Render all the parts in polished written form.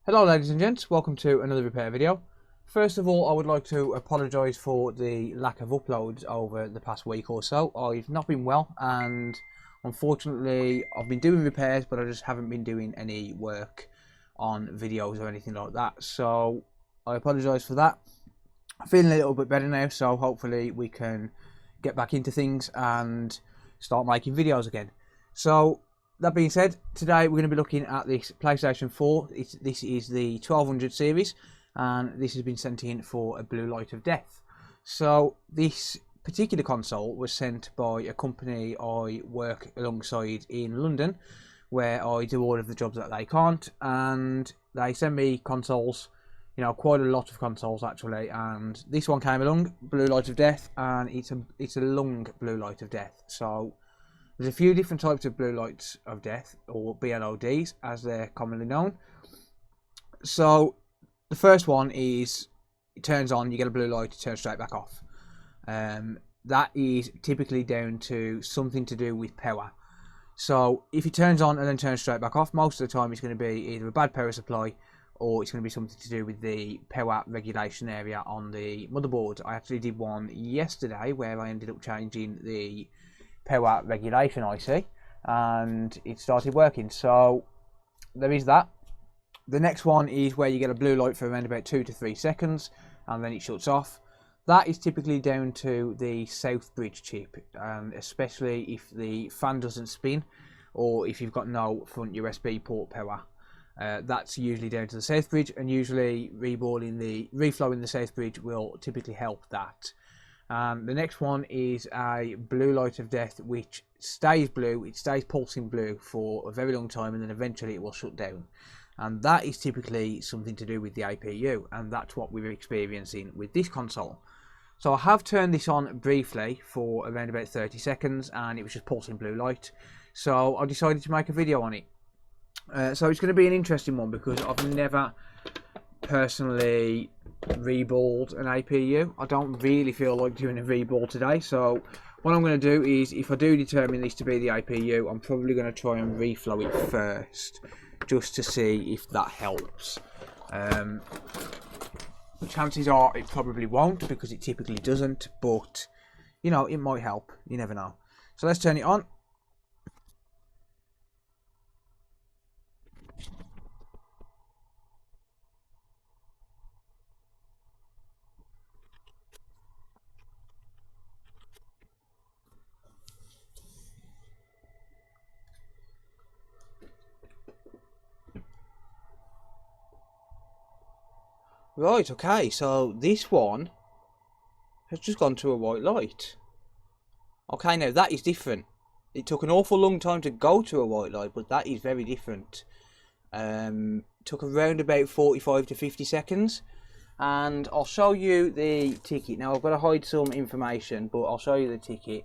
Hello ladies and gents, welcome to another repair video. First of all, I would like to apologise for the lack of uploads over the past week or so. I've not been well and unfortunately I've been doing repairs, but I just haven't been doing any work on videos or anything like that. So I apologise for that. I'm feeling a little bit better now, so hopefully we can get back into things and start making videos again. So that being said, today we're going to be looking at this PlayStation 4. This is the 1200 series, and this has been sent in for a blue light of death. So this particular console was sent by a company I work alongside in London, where I do all of the jobs that they can't, and they send me consoles, you know, quite a lot of consoles actually, and this one came along, blue light of death, and it's a long blue light of death. So there's a few different types of blue lights of death, or BLODs as they're commonly known. So the first one is, it turns on, you get a blue light, it turns straight back off. That is typically down to something to do with power. So if it turns on and then turns straight back off, most of the time it's going to be either a bad power supply or it's going to be something to do with the power regulation area on the motherboard. I actually did one yesterday where I ended up changing the power regulation IC and it started working. So there is that. The next one is where you get a blue light for around about 2 to 3 seconds and then it shuts off. That is typically down to the south bridge chip, especially if the fan doesn't spin or if you've got no front USB port power. That's usually down to the south bridge, and usually reflowing the south bridge will typically help that. The next one is a blue light of death, which stays blue, it stays pulsing blue for a very long time, and then eventually it will shut down. And that is typically something to do with the APU, and that's what we're experiencing with this console. So I have turned this on briefly for around about 30 seconds, and it was just pulsing blue light. So I decided to make a video on it. So it's going to be an interesting one because I've never personally rebuild an APU. I don't really feel like doing a rebuild today, so what I'm going to do is, if I do determine this to be the APU, I'm probably going to try and reflow it first just to see if that helps. Chances are it probably won't because it typically doesn't, but you know, it might help, you never know. So let's turn it on. Right, okay, so this one has just gone to a white light. Okay, now that is different. It took an awful long time to go to a white light, but that is very different. Took around about 45 to 50 seconds. And I'll show you the ticket. Now I've got to hide some information, but I'll show you the ticket.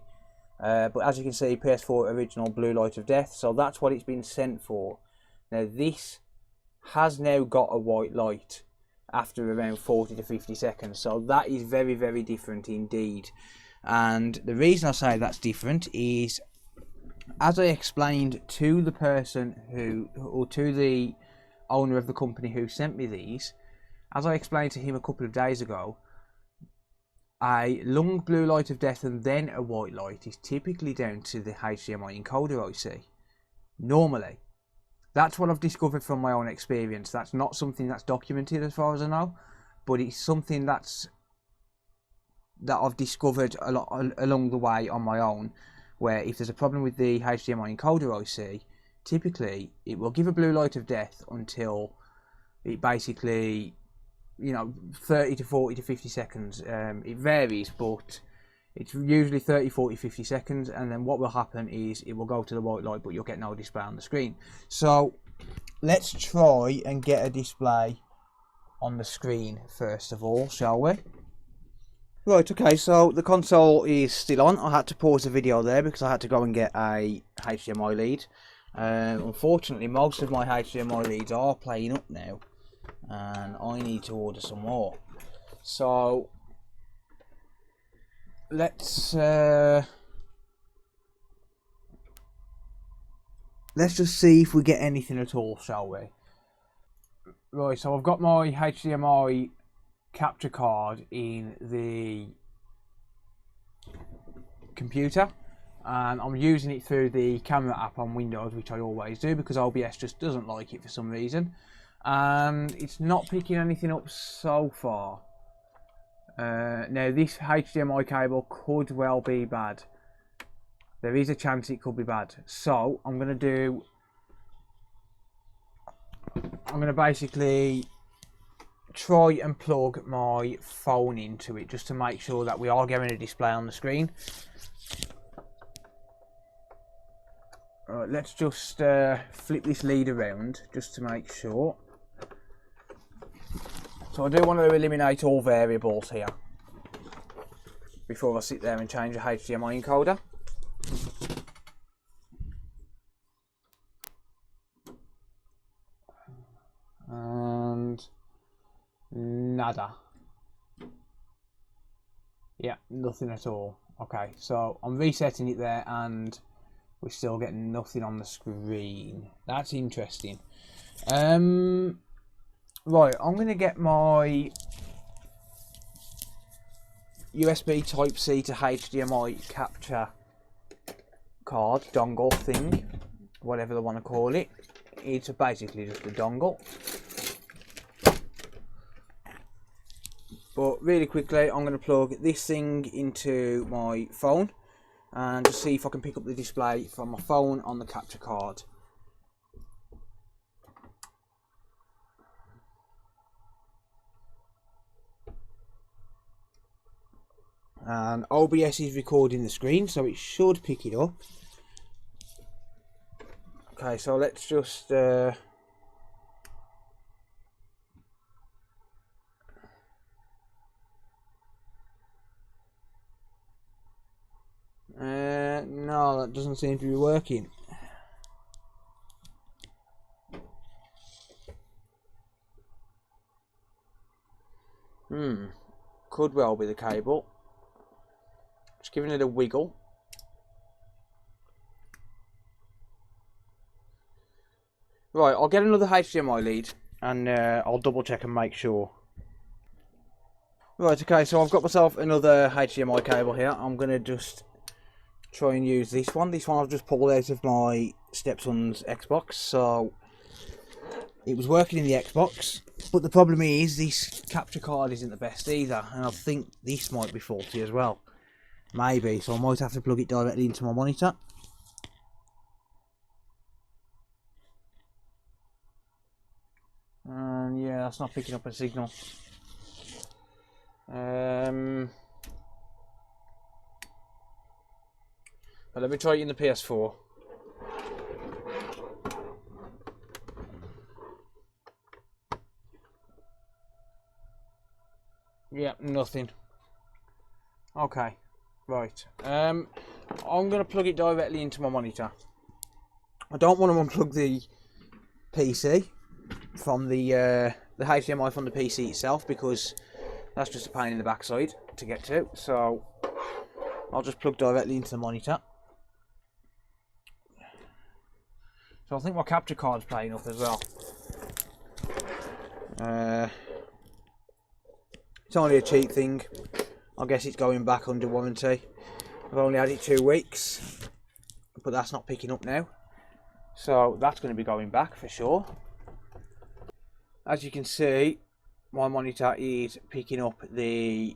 But as you can see, PS4 original blue light of death, so that's what it's been sent for. Now this has now got a white light after around 40 to 50 seconds, so that is very, very different indeed. And the reason I say that's different is, as I explained to the person or to the owner of the company who sent me these, as I explained to him a couple of days ago, a long blue light of death and then a white light is typically down to the HDMI encoder IC. Normally. That's what I've discovered from my own experience. That's not something that's documented as far as I know, but it's something that I've discovered a lot along the way on my own, where if there's a problem with the HDMI encoder IC, typically it will give a blue light of death until it basically, you know, 30 to 40 to 50 seconds. It varies, but it's usually 30, 40, 50 seconds, and then what will happen is it will go to the white light, but you'll get no display on the screen. So let's try and get a display on the screen first of all, shall we? Right, okay, so the console is still on. I had to pause the video there because I had to go and get a HDMI lead. Unfortunately, most of my HDMI leads are playing up now, and I need to order some more. So let's just see if we get anything at all, shall we? Right, so I've got my HDMI capture card in the computer, and I'm using it through the camera app on Windows, which I always do because OBS just doesn't like it for some reason, and it's not picking anything up so far. Now this HDMI cable could well be bad. There is a chance it could be bad, so I'm going to basically try and plug my phone into it just to make sure that we are getting a display on the screen. Right, let's just flip this lead around just to make sure. So I do want to eliminate all variables here before I sit there and change the HDMI encoder. And nada. Yeah, nothing at all. Okay, so I'm resetting it there and we're still getting nothing on the screen. That's interesting. Right, I'm going to get my USB Type-C to HDMI capture card, dongle thing, whatever they want to call it. It's basically just a dongle. But really quickly, I'm going to plug this thing into my phone and just see if I can pick up the display from my phone on the capture card. And OBS is recording the screen, so it should pick it up. Okay, so let's just no, that doesn't seem to be working. Could well be the cable. Just giving it a wiggle. Right, I'll get another HDMI lead and I'll double check and make sure. Right, okay, so I've got myself another HDMI cable here. I'm going to just try and use this one. This one I've just pulled out of my stepson's Xbox, so it was working in the Xbox. But the problem is this capture card isn't the best either, and I think this might be faulty as well. Maybe, so I might have to plug it directly into my monitor. And yeah, that's not picking up a signal. But let me try it in the PS4. Yeah, nothing. Okay, right. I'm going to plug it directly into my monitor. I don't want to unplug the PC from the HDMI from the PC itself, because that's just a pain in the backside to get to. So I'll just plug directly into the monitor. So I think my capture card's playing up as well. It's only a cheap thing. I guess it's going back under warranty. I've only had it 2 weeks, but that's not picking up now. So that's going to be going back for sure. As you can see, my monitor is picking up the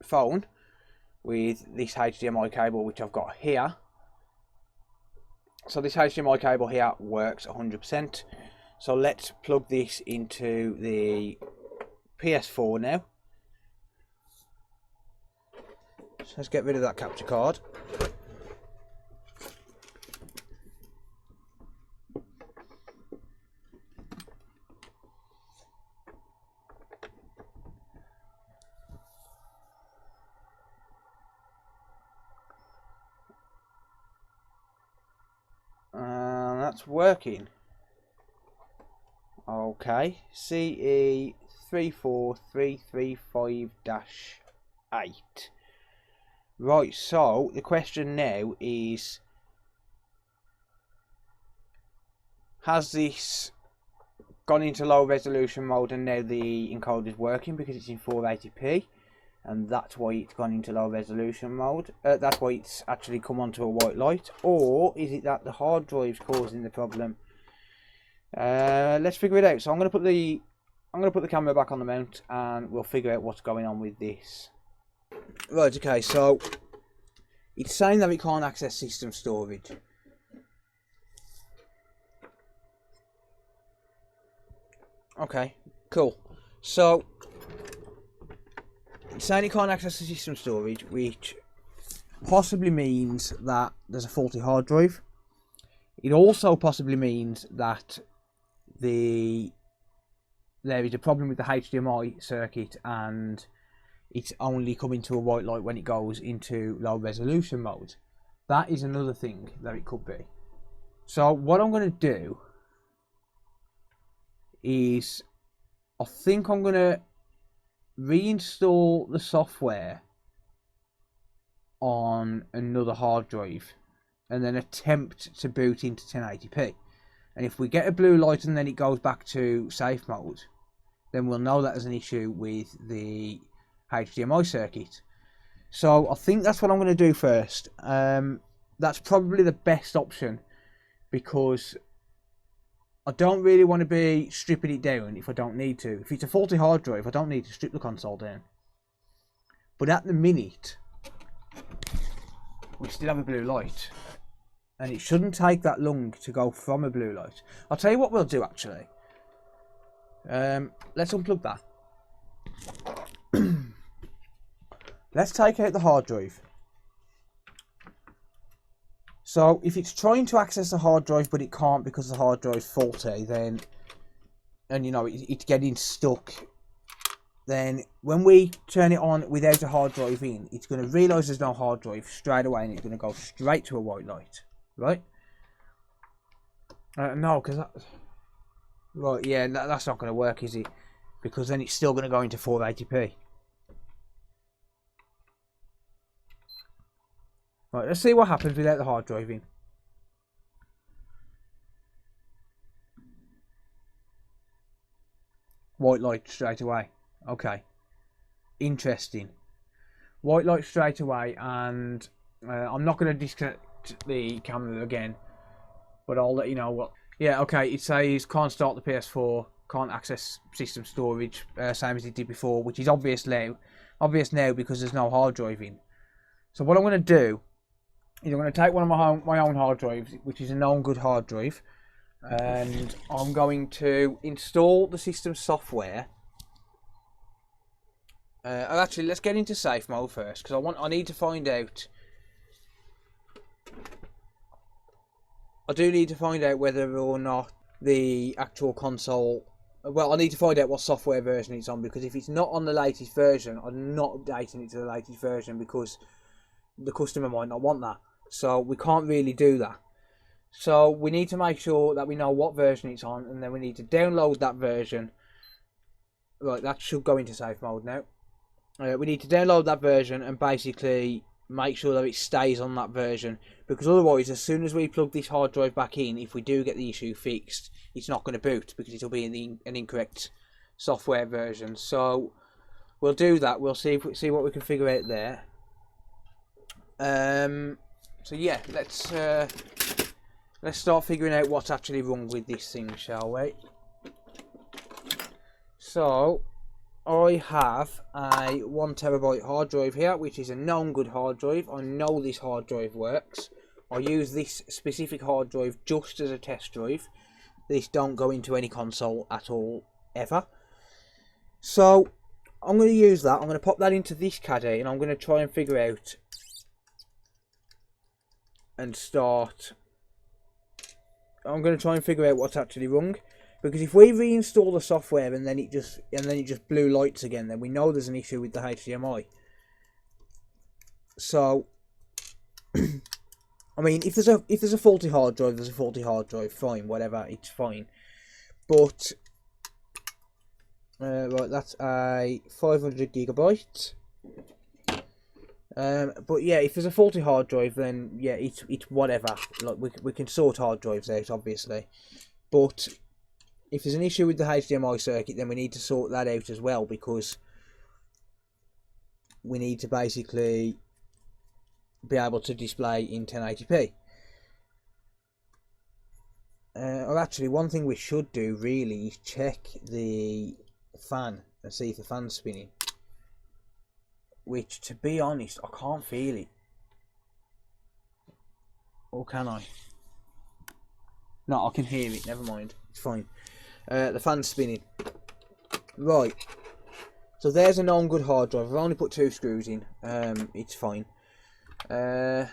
phone with this HDMI cable which I've got here. So this HDMI cable here works 100%. So let's plug this into the PS4 now. So let's get rid of that capture card. That's working. Okay, CE34335-8. Right, so the question now is, has this gone into low resolution mode, and now the encoder is working because it's in 480p, and that's why it's gone into low resolution mode. That's why it's actually come onto a white light. Or is it that the hard drive's causing the problem? Let's figure it out. So I'm going to put the camera back on the mount, and we'll figure out what's going on with this. Right, okay, so it's saying that it can't access system storage. Okay, cool. So it's saying it can't access the system storage, which possibly means that there's a faulty hard drive. It also possibly means that there is a problem with the HDMI circuit, and it's only coming to a white light when it goes into low resolution mode. That is another thing that it could be. So what I'm going to do is, I think I'm going to reinstall the software on another hard drive and then attempt to boot into 1080p. And if we get a blue light and then it goes back to safe mode, then we'll know that there's an issue with the HDMI circuit. So I think that's what I'm going to do first. That's probably the best option, because I don't really want to be stripping it down if I don't need to. If it's a faulty hard drive, I don't need to strip the console down. But at the minute, we still have a blue light, and it shouldn't take that long to go from a blue light. I'll tell you what we'll do actually. Let's unplug that. Let's take out the hard drive. So if it's trying to access the hard drive but it can't because the hard drive's faulty, then, and you know, it's getting stuck, then when we turn it on without a hard drive in, it's going to realise there's no hard drive straight away, and it's going to go straight to a white light, right? No, because that... Right, yeah, that's not going to work, is it? Because then it's still going to go into 480p. Right, let's see what happens without the hard drive in. White light straight away. Okay. Interesting. White light straight away, and I'm not going to disconnect the camera again, but I'll let you know what... Yeah, okay, it says can't start the PS4, can't access system storage, same as it did before, which is obvious now because there's no hard drive in. So what I'm going to do is I'm going to take one of my own hard drives, which is a known good hard drive, and I'm going to install the system software. Actually, let's get into safe mode first, because I need to find out. I do need to find out whether or not the actual console... Well, I need to find out what software version it's on, because if it's not on the latest version, I'm not updating it to the latest version, because the customer might not want that. So we can't really do that. So we need to make sure that we know what version it's on, and then we need to download that version. Right, that should go into safe mode now. We need to download that version and basically make sure that it stays on that version, because otherwise, as soon as we plug this hard drive back in, if we do get the issue fixed, it's not going to boot because it'll be in an incorrect software version. So we'll do that. We'll see what we can figure out there. So yeah, let's start figuring out what's actually wrong with this thing, shall we? So I have a 1TB hard drive here, which is a known good hard drive. I know this hard drive works. I use this specific hard drive just as a test drive. This don't go into any console at all, ever. So I'm going to use that. I'm going to pop that into this caddy, and I'm going to try and figure out and start. I'm going to try and figure out what's actually wrong. Because if we reinstall the software and then it just blue lights again, then we know there's an issue with the HDMI. So, I mean, if there's a faulty hard drive, there's a faulty hard drive. Fine, whatever, it's fine. But right, that's a 500GB. But yeah, if there's a faulty hard drive, then yeah, it's whatever. Like we can sort hard drives out, obviously, but if there's an issue with the HDMI circuit, then we need to sort that out as well, because we need to basically be able to display in 1080p. Or actually, one thing we should do really is check the fan and see if the fan's spinning. Which, to be honest, I can't feel it. Or can I? No, I can hear it. Never mind. It's fine. The fan's spinning. Right. So there's a known good hard drive. I've only put 2 screws in. It's fine. So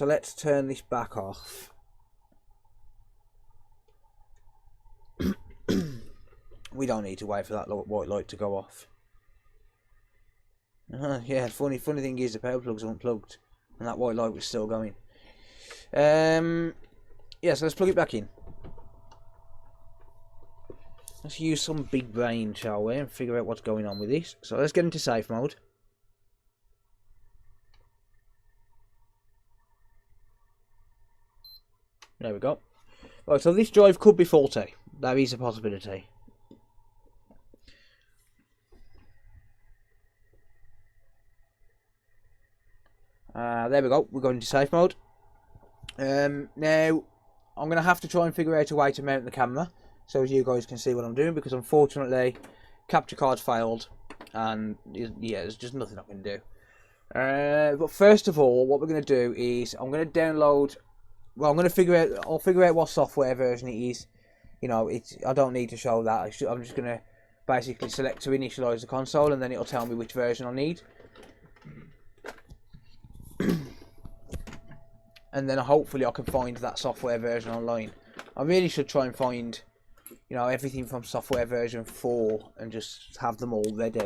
let's turn this back off. We don't need to wait for that white light to go off. Yeah, funny thing is the power plug's unplugged and that white light was still going. Yeah, so let's plug it back in. Let's use some big brain, shall we, and figure out what's going on with this. So let's get into safe mode. There we go. Right, so this drive could be faulty. That is a possibility. There we go. We're going into safe mode. Now, I'm going to have to try and figure out a way to mount the camera, so as you guys can see what I'm doing, because unfortunately, capture card's failed, and yeah, there's just nothing I can do. But first of all, what we're going to do is I'm going to download. Well, I'll figure out what software version it is. You know, I don't need to show that. I'm just going to basically select to initialize the console, and then it'll tell me which version I need. And then hopefully I can find that software version online. I really should try and find, you know, everything from software version 4 and just have them all ready.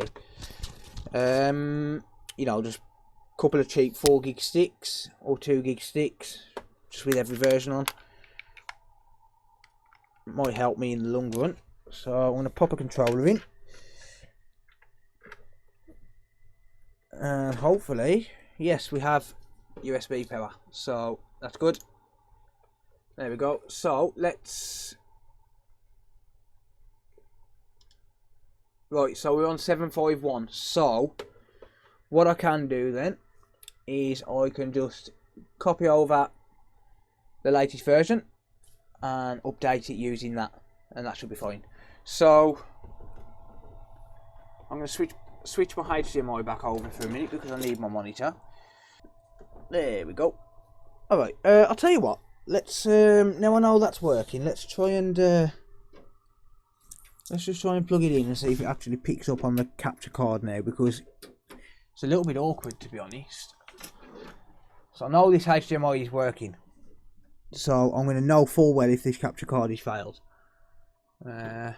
You know, just a couple of cheap 4 gig sticks or 2 gig sticks, just with every version on. Might help me in the long run. So I'm going to pop a controller in. And hopefully, yes, we have USB power, so that's good. There we go. So let's right, so we're on 751. So what I can do then is I can just copy over the latest version and update it using that, and that should be fine. So I'm going to switch my HDMI back over for a minute because I need my monitor. There we go. Alright, I'll tell you what. Let's, now I know that's working, let's try and, let's just try and plug it in and see if it actually picks up on the capture card now, because it's a little bit awkward, to be honest. So I know this HDMI is working. So I'm going to know full well if this capture card is failed. Yeah,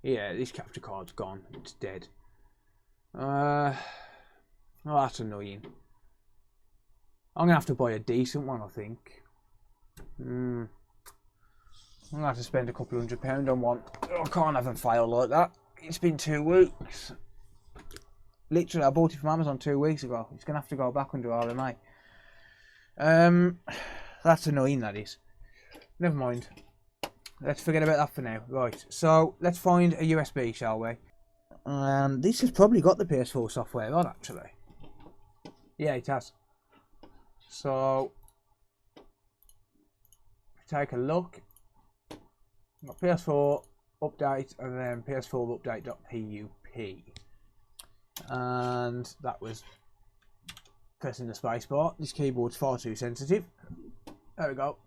this capture card's gone. It's dead. Oh, that's annoying. I'm going to have to buy a decent one, I think. I'm going to have to spend a couple £100 on one. I can't have them fail like that. It's been 2 weeks. Literally, I bought it from Amazon 2 weeks ago. It's going to have to go back under RMA. That's annoying, that is. Never mind. Let's forget about that for now. Right, so let's find a USB, shall we? And this has probably got the PS4 software on, actually. Yeah, it has. So, take a look. Got PS4 update and then PS4 update.pup. And that was pressing the space bar. This keyboard's far too sensitive. There we go.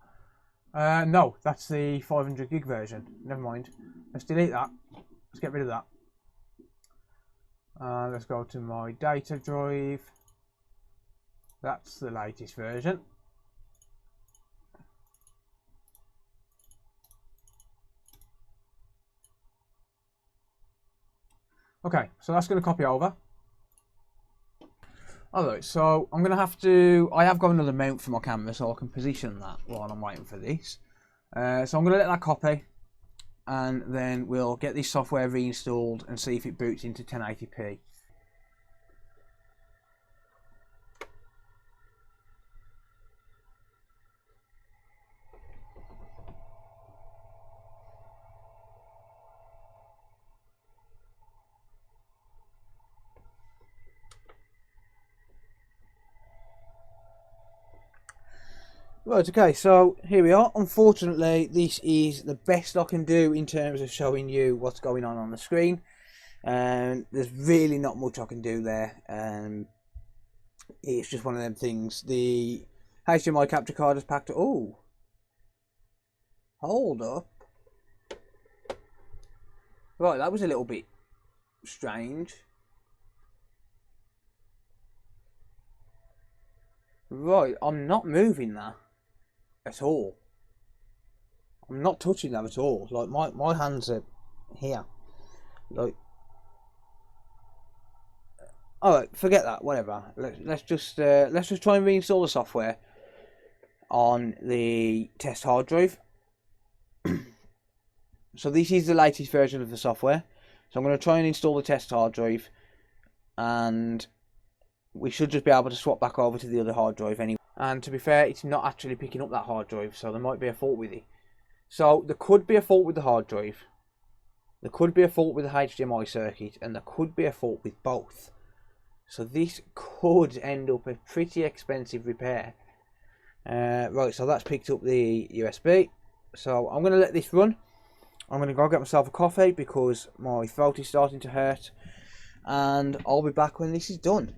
No, that's the 500 gig version. Never mind. Let's delete that. Let's get rid of that. Let's go to my data drive. That's the latest version. Okay, so that's going to copy over. Alright, so I'm going to have to... I have got another mount for my camera, so I can position that while I'm waiting for this. So I'm going to let that copy, and then we'll get this software reinstalled and see if it boots into 1080p. Right, okay, so here we are. Unfortunately, this is the best I can do in terms of showing you what's going on the screen. There's really not much I can do there. It's just one of them things. The HDMI capture card is packed. Oh, hold up. Right, that was a little bit strange. Right, I'm not moving that at all. I'm not touching that at all. Like my hands are here. Like, alright, forget that. Whatever. Let's just try and reinstall the software on the test hard drive. So this is the latest version of the software. So I'm going to try and install the test hard drive, and we should just be able to swap back over to the other hard drive anyway. And to be fair, it's not actually picking up that hard drive, so there might be a fault with it. So there could be a fault with the hard drive, there could be a fault with the HDMI circuit, and there could be a fault with both. So this could end up a pretty expensive repair. Right, so that's picked up the USB. So I'm going to let this run. I'm going to go get myself a coffee because my throat is starting to hurt. And I'll be back when this is done.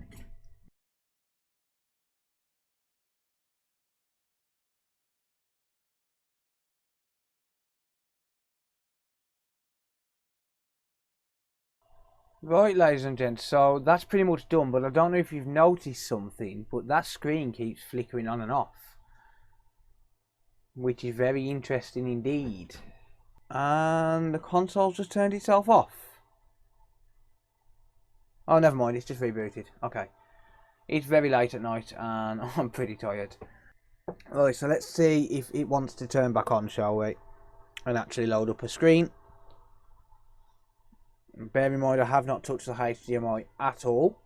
Right, ladies and gents, so that's pretty much done, but I don't know if you've noticed something, but that screen keeps flickering on and off, which is very interesting indeed. And the console just turned itself off. Oh, never mind, it's just rebooted. Okay. It's very late at night and I'm pretty tired. Right, so let's see if it wants to turn back on, shall we? And actually load up a screen. Bear in mind, I have not touched the HDMI at all.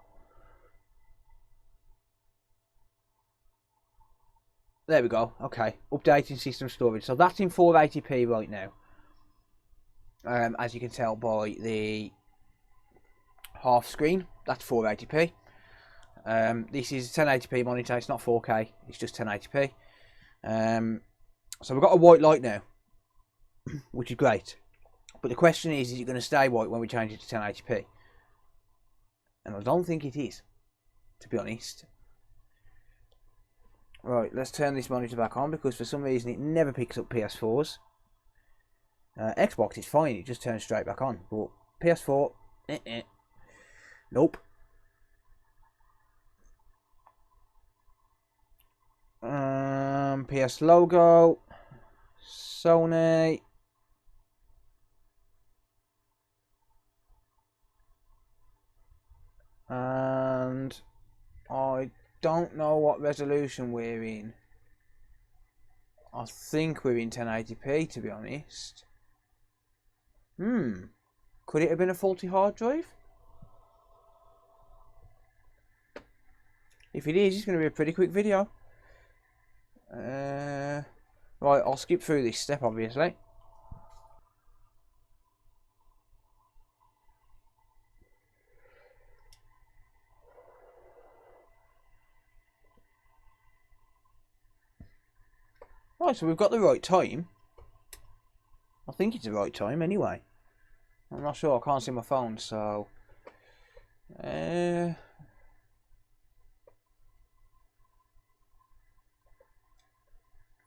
There we go. Okay, updating system storage. So that's in 480p right now. As you can tell by the half screen, that's 480p. This is 1080p monitor. It's not 4K. It's just 1080p. So we've got a white light now, which is great. But the question is it going to stay white when we change it to 1080p? And I don't think it is, to be honest. Right, let's turn this monitor back on because for some reason it never picks up PS4s. Xbox is fine, it just turns straight back on. But PS4, nope. PS logo, Sony. And I don't know what resolution we're in. I think we're in 1080p, to be honest. Could it have been a faulty hard drive? If it is, it's going to be a pretty quick video. Right, I'll skip through this step, obviously. Right, so we've got the right time. I think it's the right time anyway. I'm not sure, I can't see my phone, so...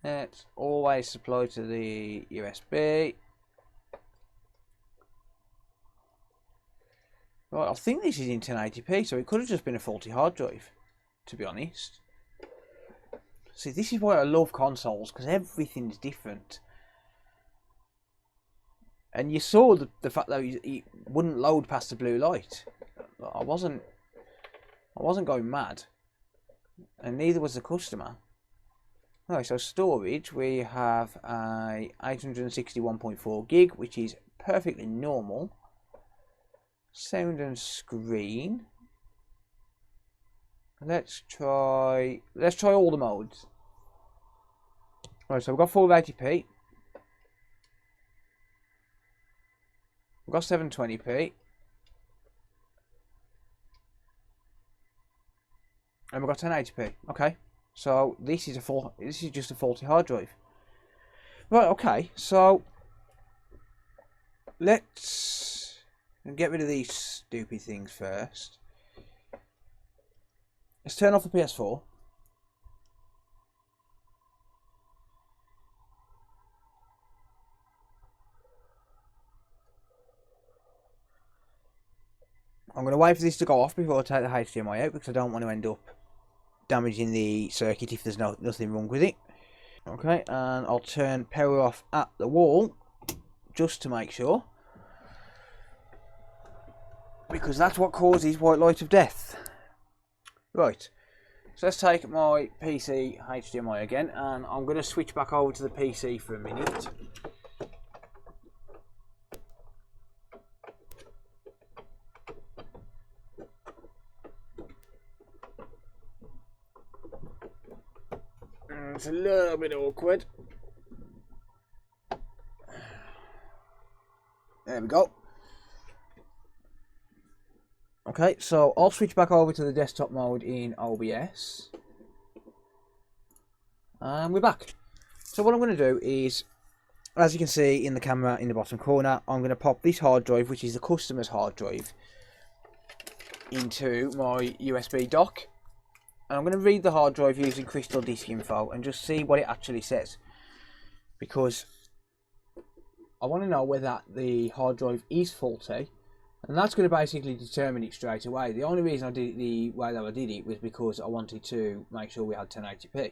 It's always supplied to the USB. Right, I think this is in 1080p, so it could have just been a faulty hard drive, to be honest. See, this is why I love consoles, because everything's different. And you saw the fact that it wouldn't load past the blue light. I wasn't going mad, and neither was the customer. Right, so storage, we have a 861.4 gig, which is perfectly normal. Sound and screen. Let's try all the modes. Right, so we've got 480p. We've got 720p. And we've got 1080p. Okay, So this is just a faulty hard drive. Right, okay, so let's get rid of these stupid things first. Let's turn off the PS4. I'm going to wait for this to go off before I take the HDMI out, because I don't want to end up damaging the circuit if there's nothing wrong with it. Okay, and I'll turn power off at the wall just to make sure, because that's what causes white light of death. Right, so let's take my PC HDMI again, and I'm going to switch back over to the PC for a minute. It's a little bit awkward. There we go. Okay, so I'll switch back over to the desktop mode in OBS. And we're back. So what I'm going to do is, as you can see in the camera in the bottom corner, I'm going to pop this hard drive, which is the customer's hard drive, into my USB dock. And I'm going to read the hard drive using Crystal Disk Info and just see what it actually says, because I want to know whether the hard drive is faulty, and that's going to basically determine it straight away. The only reason I did it the way that I did it was because I wanted to make sure we had 1080p.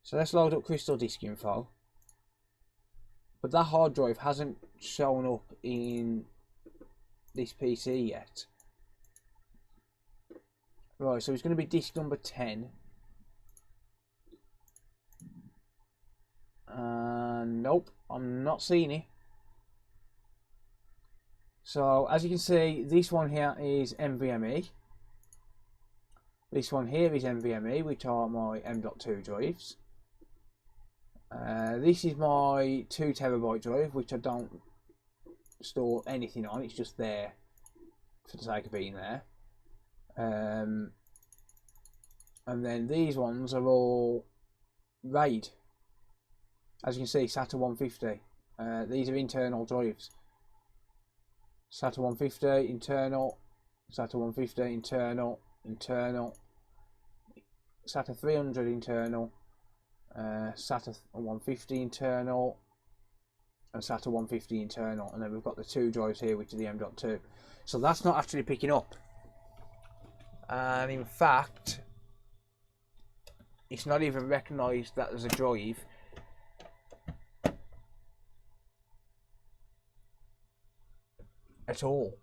So let's load up Crystal Disk Info, but that hard drive hasn't shown up in this PC yet. Right, so it's going to be disk number 10. Nope, I'm not seeing it. So, as you can see, this one here is NVMe. This one here is NVMe, which are my M.2 drives. This is my 2TB drive, which I don't store anything on, it's just there for the sake of being there. And then these ones are all RAID. As you can see, SATA 150. These are internal drives. SATA 150 internal, SATA 150 internal, internal, SATA 300 internal, SATA 150 internal, and SATA 150 internal. And then we've got the two drives here, which are the M.2. So that's not actually picking up. And in fact, it's not even recognised that there's a drive at all.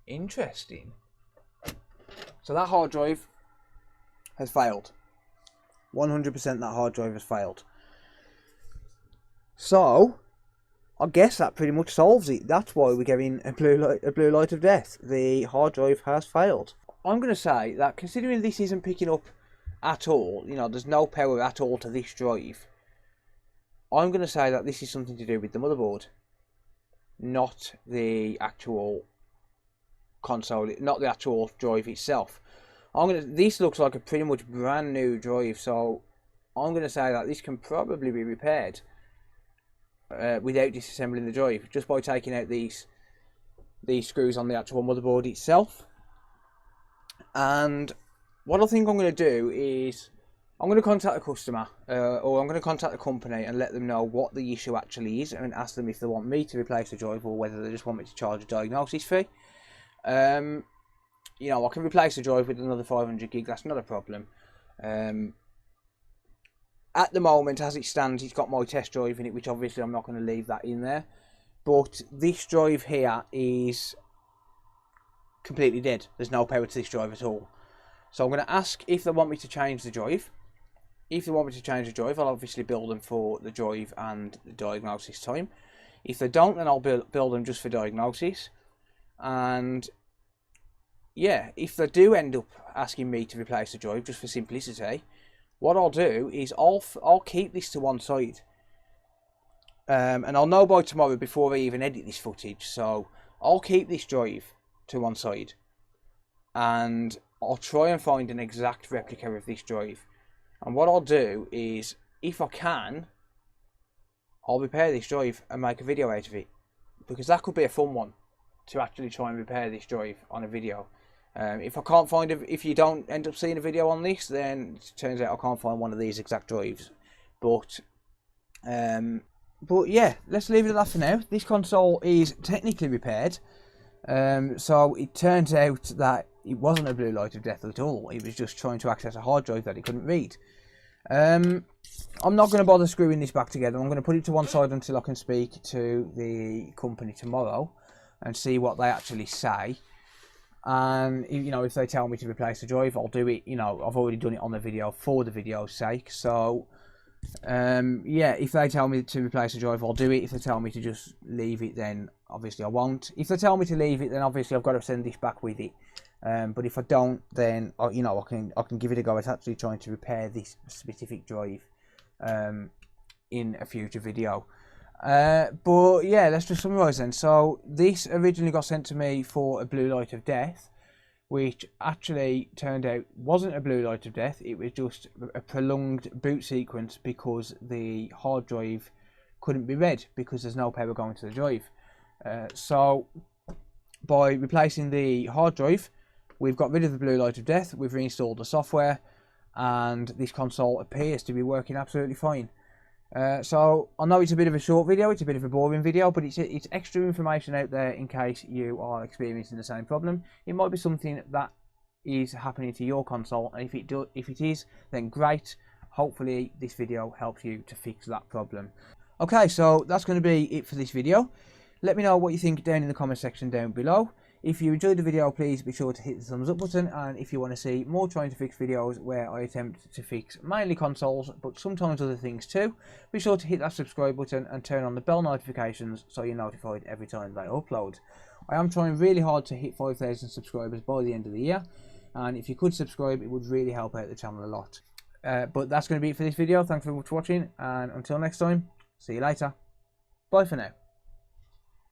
Interesting. So that hard drive has failed. 100% that hard drive has failed. So I guess that pretty much solves it. That's why we're getting a blue light of death. The hard drive has failed. I'm going to say that considering this isn't picking up at all, you know, there's no power at all to this drive, I'm going to say that this is something to do with the motherboard, not the actual console, not the actual drive itself. This looks like a pretty much brand new drive, so I'm going to say that this can probably be repaired without disassembling the drive, just by taking out these screws on the actual motherboard itself. And what I think I'm going to do is I'm going to contact the customer, or I'm going to contact the company and let them know what the issue actually is, and ask them if they want me to replace the drive or whether they just want me to charge a diagnosis fee. You know, I can replace the drive with another 500 gig, that's not a problem. At the moment, as it stands, it's got my test drive in it, which obviously I'm not going to leave that in there. But this drive here is completely dead. There's no power to this drive at all. So I'm going to ask if they want me to change the drive. If they want me to change the drive, I'll obviously build them for the drive and the diagnosis time. If they don't, then I'll build them just for diagnosis. And yeah, if they do end up asking me to replace the drive, just for simplicity, what I'll do is I'll keep this to one side. And I'll know by tomorrow before I even edit this footage. So I'll keep this drive to one side. And I'll try and find an exact replica of this drive. And what I'll do is, if I can, I'll repair this drive and make a video out of it. Because that could be a fun one, to actually try and repair this drive on a video. If I can't find if you don't end up seeing a video on this, then it turns out I can't find one of these exact drives. But yeah, let's leave it at that for now. This console is technically repaired. So it turns out that it wasn't a blue light of death at all. It was just trying to access a hard drive that it couldn't read. I'm not going to bother screwing this back together. I'm going to put it to one side until I can speak to the company tomorrow and see what they actually say. And you know, if they tell me to replace the drive, I'll do it. You know, I've already done it on the video for the video's sake. So yeah, if they tell me to replace the drive, I'll do it. If they tell me to just leave it, then obviously I won't. If they tell me to leave it, then obviously I've got to send this back with it. But if I don't, then you know, I can give it a go at actually trying to repair this specific drive in a future video. But yeah, let's just summarise then. So this originally got sent to me for a blue light of death, which actually turned out wasn't a blue light of death. It was just a prolonged boot sequence because the hard drive couldn't be read because there's no power going to the drive. So by replacing the hard drive, we've got rid of the blue light of death, we've reinstalled the software, and this console appears to be working absolutely fine. So I know it's a bit of a short video, it's a bit of a boring video, but it's extra information out there in case you are experiencing the same problem. It might be something that is happening to your console, and if it is, then great. Hopefully this video helps you to fix that problem. Okay, so that's going to be it for this video. Let me know what you think down in the comment section down below. If you enjoyed the video, please be sure to hit the thumbs up button, and if you want to see more trying to fix videos where I attempt to fix mainly consoles but sometimes other things too, be sure to hit that subscribe button and turn on the bell notifications so you're notified every time they upload. I am trying really hard to hit 5,000 subscribers by the end of the year, and if you could subscribe, it would really help out the channel a lot. But that's going to be it for this video. Thanks very much for watching, and until next time, see you later. Bye for now.